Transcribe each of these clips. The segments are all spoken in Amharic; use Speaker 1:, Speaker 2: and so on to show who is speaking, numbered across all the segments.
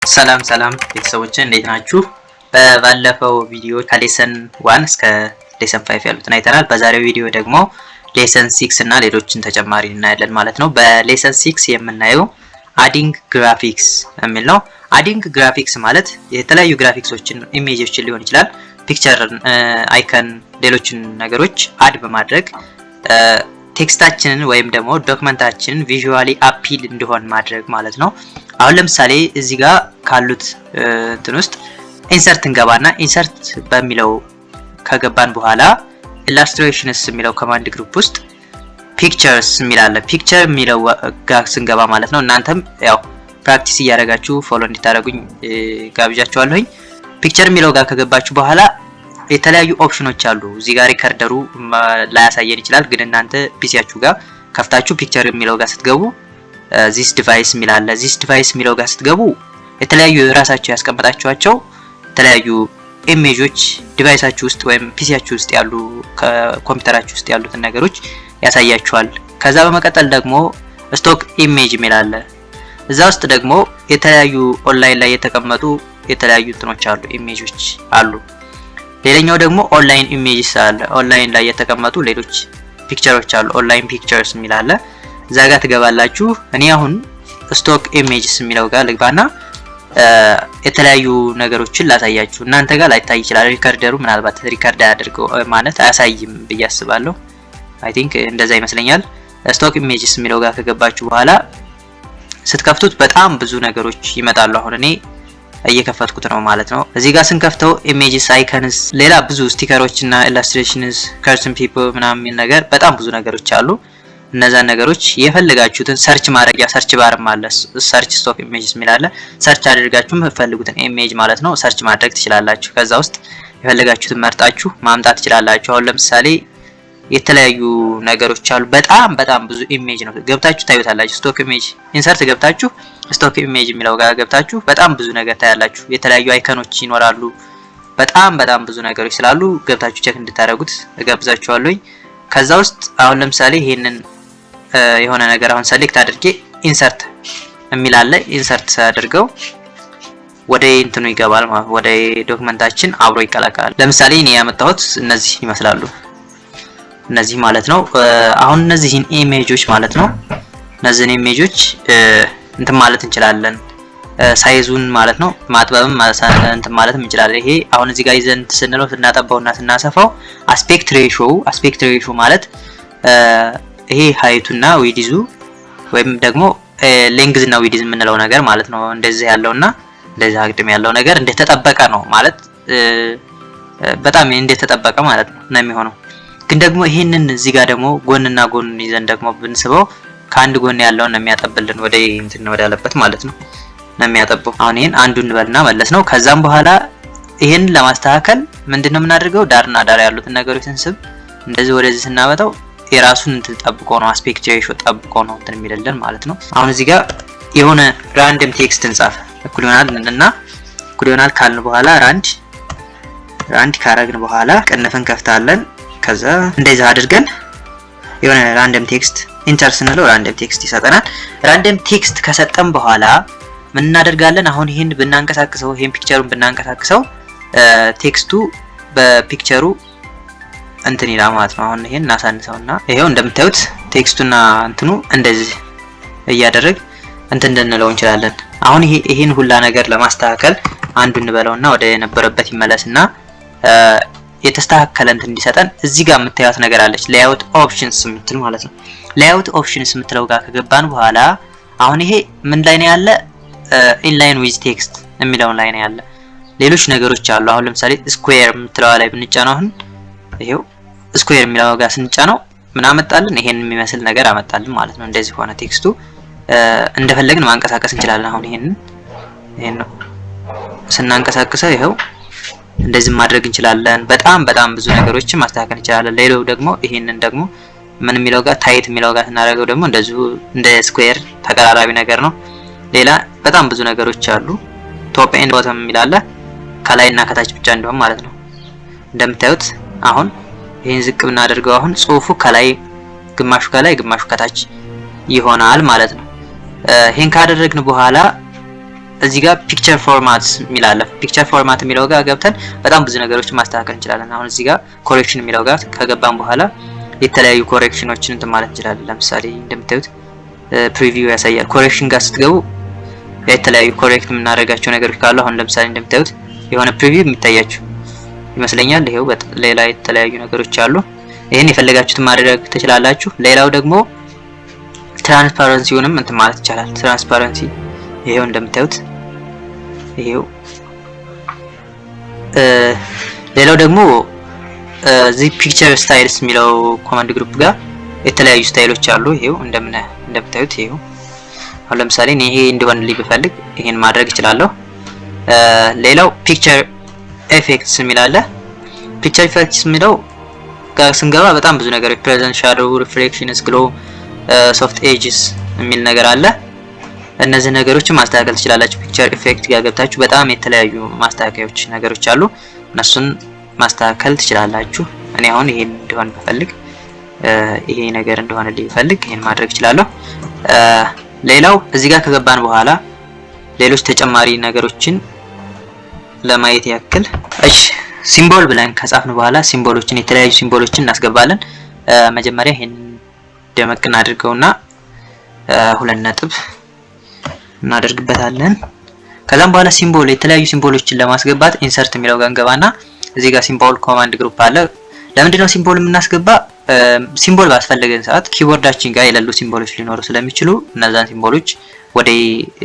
Speaker 1: ሰላም ቤተሰቦች እንዴት ናችሁ? ባለፈው ቪዲዮ ከሌሰን 1 እስከ ሌሰን 5 ያሉትን አይተናል። በዛሬው ቪዲዮ ደግሞ ሌሰን 6 እና ሌሎችን ተጨማሪ እናያለን ማለት ነው። በሌሰን 6 የምናየው አዲንግ ግራፊክስ የሚል ነው። አዲንግ ግራፊክስ ማለት የተለያዩ ግራፊክሶችን ኢሜጆችን ሊሆን ይችላል፣ ፒክቸር፣ አይከን፣ ሌሎችን ነገሮች አድ በማድረግ ቴክስታችንን ወይም ደግሞ ዶክመንታችንን ቪዥዋሊ አፒል እንዲሆን ማድረግ ማለት ነው። አሁን ለምሳሌ እዚህ ጋር ካሉት እንትን ውስጥ ኢንሰርት እንገባና ኢንሰርት በሚለው ከገባን በኋላ ኢላስትሬሽንስ የሚለው ኮማንድ ግሩፕ ውስጥ ፒክቸርስ የሚላለ ፒክቸር የሚለው ጋር ስንገባ ማለት ነው። እናንተም ያው ፕራክቲስ እያደረጋችሁ ፎሎ እንድታደርጉኝ ጋብዣችኋለሁኝ። ፒክቸር የሚለው ጋር ከገባችሁ በኋላ የተለያዩ ኦፕሽኖች አሉ። እዚህ ጋር ሪከርደሩ ላያሳየን ይችላል፣ ግን እናንተ ፒሲያችሁ ጋር ከፍታችሁ ፒክቸር የሚለው ጋር ስትገቡ ዚስ ዲቫይስ የሚላለ ዚስ ዲቫይስ የሚለው ጋር ስትገቡ የተለያዩ ራሳችሁ ያስቀመጣችኋቸው የተለያዩ ኢሜጆች ዲቫይሳችሁ ውስጥ ወይም ፒሲያችሁ ውስጥ ያሉ ከኮምፒውተራችሁ ውስጥ ያሉትን ነገሮች ያሳያችኋል። ከዛ በመቀጠል ደግሞ ስቶክ ኢሜጅ የሚላለ እዛ ውስጥ ደግሞ የተለያዩ ኦንላይን ላይ የተቀመጡ የተለያዩ እንትኖች አሉ፣ ኢሜጆች አሉ። ሌላኛው ደግሞ ኦንላይን ኢሜጅስ አለ። ኦንላይን ላይ የተቀመጡ ሌሎች ፒክቸሮች አሉ። ኦንላይን ፒክቸርስ የሚላለ እዛ ጋር ትገባላችሁ። እኔ አሁን ስቶክ ኢሜጅስ የሚለው ጋር ልግባና የተለያዩ ነገሮችን ላሳያችሁ። እናንተ ጋር ላይታይ ይችላል። ሪከርደሩ ምናልባት ሪከርድ አያደርገው ማለት አያሳይም ብዬ አስባለሁ። አይ ቲንክ እንደዛ ይመስለኛል። ስቶክ ኢሜጅስ የሚለው ጋር ከገባችሁ በኋላ ስትከፍቱት በጣም ብዙ ነገሮች ይመጣሉ። አሁን እኔ እየከፈትኩት ነው ማለት ነው። እዚህ ጋር ስንከፍተው ኢሜጅስ፣ አይከንስ፣ ሌላ ብዙ ስቲከሮች እና ኢላስትሬሽንስ፣ ከርሰን ፒፕል ምናምን ነገር በጣም ብዙ ነገሮች አሉ። እነዛን ነገሮች የፈለጋችሁትን ሰርች ማድረጊያ ሰርች ባርም አለ። ሰርች ስቶክ ኢሜጅስ የሚላለ ሰርች አድርጋችሁ የምትፈልጉትን ኢሜጅ ማለት ነው ሰርች ማድረግ ትችላላችሁ። ከዛ ውስጥ የፈለጋችሁትን መርጣችሁ ማምጣት ትችላላችሁ። አሁን ለምሳሌ የተለያዩ ነገሮች አሉ። በጣም ብዙ ኢሜጅ ነው። ገብታችሁ ታዩታላችሁ። ስቶክ ኢሜጅ ኢንሰርት ገብታችሁ ስቶክ ኢሜጅ የሚለው ጋር ገብታችሁ በጣም ብዙ ነገር ታያላችሁ። የተለያዩ አይከኖች ይኖራሉ። በጣም ብዙ ነገሮች ስላሉ ገብታችሁ ቼክ እንድታደርጉት እጋብዛችኋለሁ። ከዛ ውስጥ አሁን ለምሳሌ ይሄንን የሆነ ነገር አሁን ሰሌክት አድርጌ ኢንሰርት የሚላለ ኢንሰርት አድርገው ወደ እንትኑ ይገባል ማለት ወደ ዶክመንታችን አብሮ ይቀላቀላል። ለምሳሌ እኔ ያመጣሁት እነዚህ ይመስላሉ። እነዚህ ማለት ነው። አሁን እነዚህን ኢሜጆች ማለት ነው እነዚህን ኢሜጆች እንትን ማለት እንችላለን። ሳይዙን ማለት ነው ማጥበብም እንትን ማለትም እንችላለን። ይሄ አሁን እዚህ ጋር ይዘን ስንለው ስናጠባውና ስናሰፋው አስፔክት ሬሾ ማለት ይሄ ሃይቱና ዊድዙ ወይም ደግሞ ሌንግዝ እና ዊድዝ የምንለው ነገር ማለት ነው። እንደዚህ ያለውና እንደዚህ አግድም ያለው ነገር እንደተጠበቀ ነው ማለት በጣም እንደተጠበቀ ማለት ነው የሚሆነው። ግን ደግሞ ይሄንን እዚህ ጋር ደግሞ ጎንና ጎን ይዘን ደግሞ ብንስበው ከአንድ ጎን ያለውን የሚያጠብልን ወደ እንትን ወደ ያለበት ማለት ነው የሚያጠበው። አሁን ይሄን አንዱን እንበልና መለስ ነው። ከዛም በኋላ ይሄን ለማስተካከል ምንድነው የምናደርገው? ዳርና ዳር ያሉትን ነገሮች ስንስብ እንደዚህ ወደዚህ ስናመጣው የራሱን እንትን ጠብቆ ነው አስፔክት ሬሾ ጠብቆ ነው እንትን የሚልልን ማለት ነው። አሁን እዚህ ጋር የሆነ ራንደም ቴክስት እንጻፍ እኩል ይሆናል እና እኩል ይሆናል ካልን በኋላ ራንድ ካረግን በኋላ ቅንፍን ከፍታለን። ከዛ እንደዛ አድርገን የሆነ ራንደም ቴክስት ኢንተር ስንለው ራንደም ቴክስት ይሰጠናል። ራንደም ቴክስት ከሰጠን በኋላ ምን እናደርጋለን? አሁን ይሄን ብናንቀሳቅሰው ይሄን ፒክቸሩን ብናንቀሳቅሰው ቴክስቱ በፒክቸሩ እንትን ይላል ማለት ነው። አሁን ይሄን እናሳንሰውና ይሄው እንደምታዩት ቴክስቱና እንትኑ እንደዚህ እያደረግ እንትን እንድንለው እንችላለን። አሁን ይሄን ሁላ ነገር ለማስተካከል አንዱን እንበለውና ወደ ነበረበት ይመለስና የተስተካከለ እንትን እንዲሰጠን እዚህ ጋር የምታዩት ነገር አለች፣ ሌአውት ኦፕሽንስ የምትል ማለት ነው። ሌአውት ኦፕሽንስ የምትለው ጋር ከገባን በኋላ አሁን ይሄ ምን ላይ ነው ያለ? ኢንላይን ዊዝ ቴክስት የሚለው ላይ ነው ያለ። ሌሎች ነገሮች አሉ። አሁን ለምሳሌ ስኩዌር የምትለው ላይ ብንጫነው አሁን ይሄው ስኩዌር የሚለው ጋር ስንጫነው ምን አመጣልን? ይሄን የሚመስል ነገር አመጣልን ማለት ነው። እንደዚህ ሆነ ቴክስቱ። እንደፈለግን ማንቀሳቀስ እንችላለን። አሁን ይሄን ነው ስናንቀሳቅሰው ይሄው እንደዚህ ማድረግ እንችላለን። በጣም ብዙ ነገሮችን ማስተካከል እንችላለን። ሌላው ደግሞ ይሄንን ደግሞ ምን የሚለው ጋር ታይት የሚለው ጋር ስናደርገው ደግሞ እንደዚሁ እንደ ስኩዌር ተቀራራቢ ነገር ነው። ሌላ በጣም ብዙ ነገሮች አሉ። ቶፕ ኤንድ ቦተም የሚላለ ከላይና ከታች ብቻ እንደሆነ ማለት ነው። እንደምታዩት አሁን ይሄን ዝቅ ብናደርገው አሁን ጽሁፉ ከላይ ግማሹ ከላይ ግማሹ ከታች ይሆናል ማለት ነው። ይሄን ካደረግን በኋላ እዚህ ጋር ፒክቸር ፎርማት የሚል አለ። ፒክቸር ፎርማት የሚለው ጋር ገብተን በጣም ብዙ ነገሮችን ማስተካከል እንችላለን። አሁን እዚህ ጋር ኮሬክሽን የሚለው ጋር ከገባን በኋላ የተለያዩ ኮሬክሽኖችን እንትን ማለት እንችላለን። ለምሳሌ እንደምታዩት ፕሪቪው ያሳያል። ኮሬክሽን ጋር ስትገቡ የተለያዩ ኮሬክት የምናደርጋቸው ነገሮች ካሉ አሁን ለምሳሌ እንደምታዩት የሆነ ፕሪቪው የሚታያችሁ ይመስለኛል። ይሄው ሌላ የተለያዩ ነገሮች አሉ። ይሄን የፈለጋችሁትን ማድረግ ትችላላችሁ። ሌላው ደግሞ ትራንስፓረንሲውንም እንትን ማለት ይቻላል። ትራንስፓረንሲ ይሄው እንደምታዩት ይሄው። ሌላው ደግሞ እዚህ ፒክቸር ስታይልስ የሚለው ኮማንድ ግሩፕ ጋር የተለያዩ ስታይሎች አሉ። ይሄው እንደምታዩት ይሄው። አሁን ለምሳሌ እኔ ይሄ እንዲሆንልኝ ብፈልግ ይሄን ማድረግ እችላለሁ። ሌላው ፒክቸር ኤፌክትስ የሚል አለ። ፒክቸር ኤፌክትስ የሚለው ጋር ስንገባ በጣም ብዙ ነገር ፕሬዘንት ሻዶው፣ ሪፍሌክሽንስ፣ ግሎ፣ ሶፍት ኤጅስ የሚል ነገር አለ። እነዚህ ነገሮችን ማስተካከል ትችላላችሁ። ፒክቸር ኢፌክት ጋር ገብታችሁ በጣም የተለያዩ ማስተካከያዎች ነገሮች አሉ። እነሱን ማስተካከል ትችላላችሁ። እኔ አሁን ይሄን እንዲሆን ብፈልግ ይሄ ነገር እንደሆነልኝ ብፈልግ ይሄን ማድረግ እችላለሁ። ሌላው እዚህ ጋር ከገባን በኋላ ሌሎች ተጨማሪ ነገሮችን ለማየት ያክል እሺ፣ ሲምቦል ብለን ከጻፍን በኋላ ሲምቦሎችን የተለያዩ ሲምቦሎችን እናስገባለን። መጀመሪያ ይሄን ደመቅ እናድርገውና 2 ነጥብ እናደርግበታለን። ከዛም በኋላ ሲምቦል የተለያዩ ሲምቦሎችን ለማስገባት ኢንሰርት የሚለው ጋር እንገባና እዚህ ጋር ሲምቦል ኮማንድ ግሩፕ አለ። ለምንድነው ሲምቦል የምናስገባ? ሲምቦል ባስፈለገን ሰዓት ኪቦርዳችን ጋር የሌሉ ሲምቦሎች ሊኖሩ ስለሚችሉ እነዛን ሲምቦሎች ወደ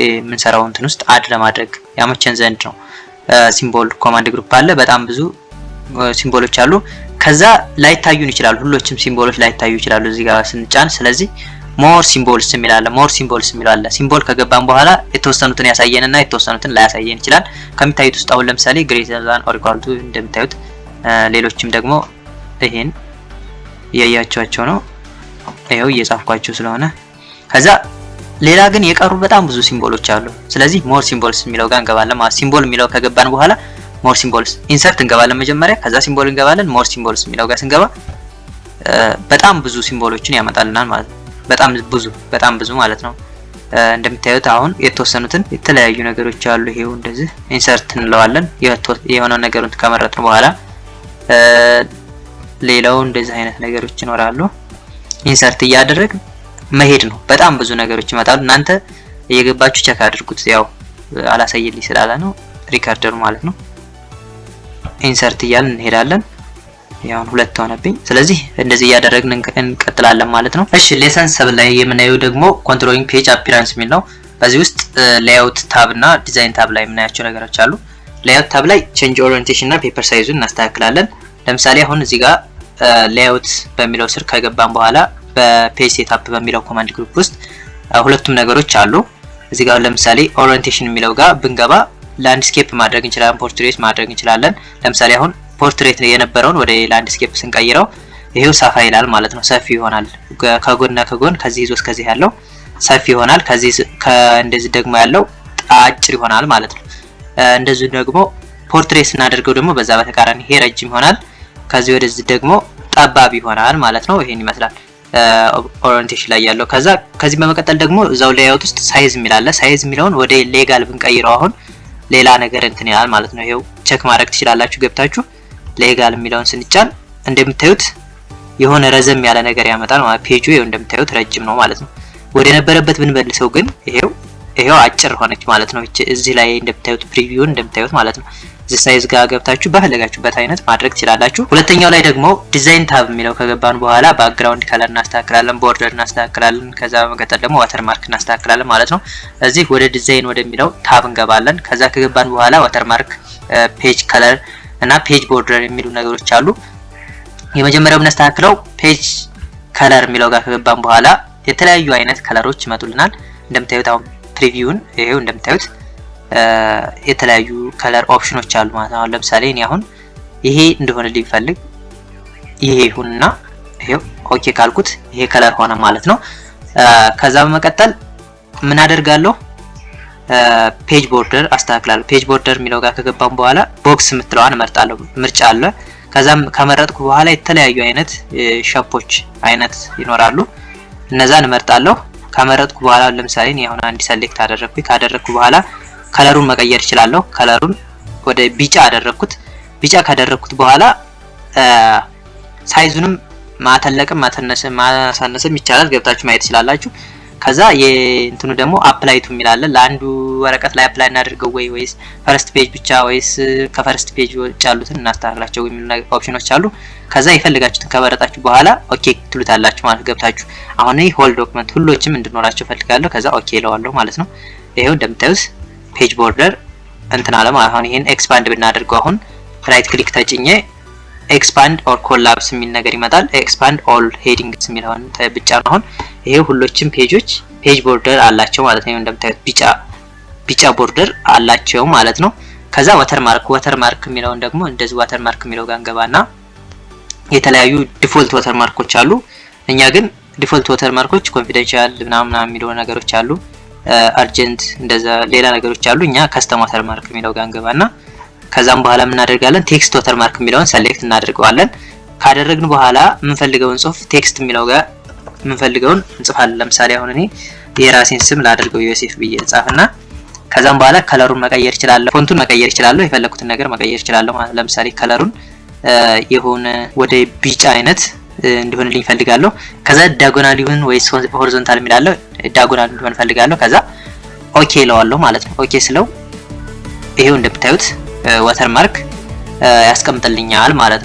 Speaker 1: የምንሰራው እንትን ውስጥ አድ ለማድረግ ያመቸን ዘንድ ነው። ሲምቦል ኮማንድ ግሩፕ አለ። በጣም ብዙ ሲምቦሎች አሉ። ከዛ ላይታዩን ይችላሉ። ሁሎችም ሲምቦሎች ላይታዩ ይችላሉ እዚህ ጋር ስንጫን። ስለዚህ ሞር ሲምቦልስ የሚላለ ሞር ሲምቦልስ የሚላለ ሲምቦል ከገባን በኋላ የተወሰኑትን ያሳየንና የተወሰኑትን ላያሳየን ይችላል። ከሚታዩት ውስጥ አሁን ለምሳሌ ግሬተር ዛን ኦር ኢኳል ቱ እንደምታዩት፣ ሌሎችም ደግሞ ይሄን እያያችኋቸው ነው። ይሄው እየጻፍኳቸው ስለሆነ ከዛ ሌላ ግን የቀሩ በጣም ብዙ ሲምቦሎች አሉ። ስለዚህ ሞር ሲምቦልስ የሚለው ጋር እንገባለን ማለት ሲምቦል የሚለው ከገባን በኋላ ሞር ሲምቦልስ ኢንሰርት እንገባለን መጀመሪያ። ከዛ ሲምቦል እንገባለን። ሞር ሲምቦልስ የሚለው ጋር ስንገባ በጣም ብዙ ሲምቦሎችን ያመጣልናል ማለት ነው። በጣም ብዙ ማለት ነው። እንደምታዩት አሁን የተወሰኑትን የተለያዩ ነገሮች አሉ። ይሄው እንደዚህ ኢንሰርት እንለዋለን የሆነ ነገሩን ከመረጥን በኋላ። ሌላው እንደዚህ አይነት ነገሮች ይኖራሉ። ኢንሰርት እያደረግን መሄድ ነው። በጣም ብዙ ነገሮች ይመጣሉ። እናንተ እየገባችሁ ቸክ አድርጉት። ያው አላሳየልኝ ስላለ ነው ሪካርደሩ ማለት ነው። ኢንሰርት እያልን እንሄዳለን። ያው 2 ሆነብኝ። ስለዚህ እንደዚህ እያደረግን እንቀጥላለን ማለት ነው። እሺ ሌሰን 7 ላይ የምናየው ደግሞ ኮንትሮሊንግ ፔጅ አፒራንስ የሚል ነው። በዚህ ውስጥ ሌአውት ታብ እና ዲዛይን ታብ ላይ የምናያቸው ነገሮች አሉ። ሌአውት ታብ ላይ ቼንጅ ኦሪየንቴሽን እና ፔፐር ሳይዙን እናስተካክላለን። ለምሳሌ አሁን እዚህ ጋር ሌአውት በሚለው ስር ከገባን በኋላ በፔጅ ሴትአፕ በሚለው ኮማንድ ግሩፕ ውስጥ ሁለቱም ነገሮች አሉ። እዚህ ጋር ለምሳሌ ኦሪየንቴሽን የሚለው ጋር ብንገባ ላንድስኬፕ ማድረግ እንችላለን፣ ፖርትሬት ማድረግ እንችላለን። ለምሳሌ አሁን ፖርትሬት የነበረውን ወደ ላንድስኬፕ ስንቀይረው ይሄው ሰፋ ይላል ማለት ነው። ሰፊ ይሆናል። ከጎንና ከጎን ከዚህ ይዞ እስከዚህ ያለው ሰፊ ይሆናል። እንደዚህ ደግሞ ያለው አጭር ይሆናል ማለት ነው። እንደዚህ ደግሞ ፖርትሬት ስናደርገው ደግሞ በዛ በተቃራኒ ይሄ ረጅም ይሆናል። ከዚህ ወደዚህ ደግሞ ጠባብ ይሆናል ማለት ነው። ይሄን ይመስላል ኦሪየንቴሽን ላይ ያለው። ከዚህ በመቀጠል ደግሞ እዛው ሌአውት ውስጥ ሳይዝ የሚላለ ሳይዝ የሚለውን ወደ ሌጋል ብንቀይረው አሁን ሌላ ነገር እንትን ይላል ማለት ነው። ይሄው ቼክ ማድረግ ትችላላችሁ ገብታችሁ። ሌጋል የሚለውን ስንጫን እንደምታዩት የሆነ ረዘም ያለ ነገር ያመጣል ማለት ፔጁ ይሄው እንደምታዩት ረጅም ነው ማለት ነው። ወደ ነበረበት ብንመልሰው ግን ይሄው አጭር ሆነች ማለት ነው። እዚህ ላይ እንደምታዩት ፕሪቪውን እንደምታዩት ማለት ነው። እዚህ ሳይዝ ጋር ገብታችሁ በፈለጋችሁበት አይነት ማድረግ ትችላላችሁ። ሁለተኛው ላይ ደግሞ ዲዛይን ታብ የሚለው ከገባን በኋላ ባክግራውንድ ከለር እናስተካክላለን፣ ቦርደር እናስተካክላለን። ከዛ በመቀጠል ደግሞ ዋተርማርክ እናስተካክላለን ማለት ነው። እዚህ ወደ ዲዛይን ወደሚለው ታብ እንገባለን። ከዛ ከገባን በኋላ ዋተርማርክ፣ ፔጅ ከለር እና ፔጅ ቦርደር የሚሉ ነገሮች አሉ። የመጀመሪያው እናስተካክለው ፔጅ ከለር የሚለው ጋር ከገባን በኋላ የተለያዩ አይነት ከለሮች ይመጡልናል። እንደምታዩት አሁን ፕሪቪውን ይሄው እንደምታዩት የተለያዩ ከለር ኦፕሽኖች አሉ ማለት ነው። ለምሳሌ እኔ አሁን ይሄ እንደሆነ ሊፈልግ ይሄ ይሁንና ይሄው ኦኬ ካልኩት ይሄ ከለር ሆነ ማለት ነው። ከዛ በመቀጠል ምን አደርጋለሁ? ፔጅ ቦርደር አስተካክላለሁ። ፔጅ ቦርደር የሚለው ጋር ከገባን በኋላ ቦክስ የምትለዋን እመርጣለሁ። ምርጫ አለ። ከዛም ከመረጥኩ በኋላ የተለያዩ አይነት ሸፖች አይነት ይኖራሉ። እነዛን እመርጣለሁ። ከመረጥኩ በኋላ ለምሳሌ እኔ አሁን አንድ ሰሌክት ካደረግኩ በኋላ ከለሩን መቀየር እችላለሁ። ከለሩን ወደ ቢጫ አደረኩት። ቢጫ ካደረኩት በኋላ ሳይዙንም ማተለቅም ማሳነስም ይቻላል። ገብታችሁ ማየት ትችላላችሁ። ከዛ የእንትኑ ደግሞ አፕላይ ቱ የሚላለ ለአንዱ ወረቀት ላይ አፕላይ እናድርገው ወይስ ፈርስት ፔጅ ብቻ ወይስ ከፈርስት ፔጅ ውጭ ያሉትን እናስተካክላቸው የሚሉ ኦፕሽኖች አሉ። ከዛ የፈልጋችሁትን ከመረጣችሁ በኋላ ኦኬ ትሉታላችሁ ማለት ገብታችሁ። አሁን ይሄ ሆል ዶክመንት ሁሎችም እንድኖራቸው ፈልጋለሁ። ከዛ ኦኬ እለዋለሁ ማለት ነው። ይሄው እንደምታዩት ፔጅ ቦርደር እንትን አለ ማለት። አሁን ይሄን ኤክስፓንድ ብናደርገው አሁን ራይት ክሊክ ተጭኜ ኤክስፓንድ ኦር ኮላፕስ የሚል ነገር ይመጣል። ኤክስፓንድ ኦል ሄዲንግስ የሚለውን ብቻ ነው። አሁን ይሄ ሁሎችም ፔጆች ፔጅ ቦርደር አላቸው ማለት ነው። እንደምታዩት ቢጫ ቦርደር አላቸው ማለት ነው። ከዛ ወተርማርክ የሚለውን ደግሞ እንደዚህ ወተርማርክ የሚለው ጋር እንገባና የተለያዩ ዲፎልት ወተርማርኮች አሉ። እኛ ግን ዲፎልት ወተርማርኮች ኮንፊደንሻል ምናምን የሚለው ነገሮች አሉ። አርጀንት እንደዛ ሌላ ነገሮች አሉ። እኛ ከስተም ወተርማርክ የሚለው ጋር እንገባና ከዛም በኋላ ምን እናደርጋለን? ቴክስት ወተርማርክ የሚለውን ሰሌክት እናደርገዋለን። ካደረግን በኋላ የምንፈልገውን ጽሁፍ ቴክስት የሚለው ጋር የምንፈልገውን እንጽፋለን። ለምሳሌ አሁን እኔ የራሴን ስም ላደርገው ዮሴፍ ብዬ እንጻፍና ከዛም በኋላ ከለሩን መቀየር እችላለሁ፣ ፎንቱን መቀየር እችላለሁ፣ የፈለኩትን ነገር መቀየር እችላለሁ ማለት። ለምሳሌ ከለሩን የሆነ ወደ ቢጫ አይነት እንዲሆንልኝ ፈልጋለሁ። ከዛ ዳያጎናል ይሁን ወይስ ሆሪዞንታል የሚላለው ዳያጎናል እንዲሆን ፈልጋለሁ። ከዛ ኦኬ እለዋለሁ ማለት ነው። ኦኬ ስለው ይሄው እንደምታዩት ወተርማርክ ያስቀምጥልኛል ማለት ነው።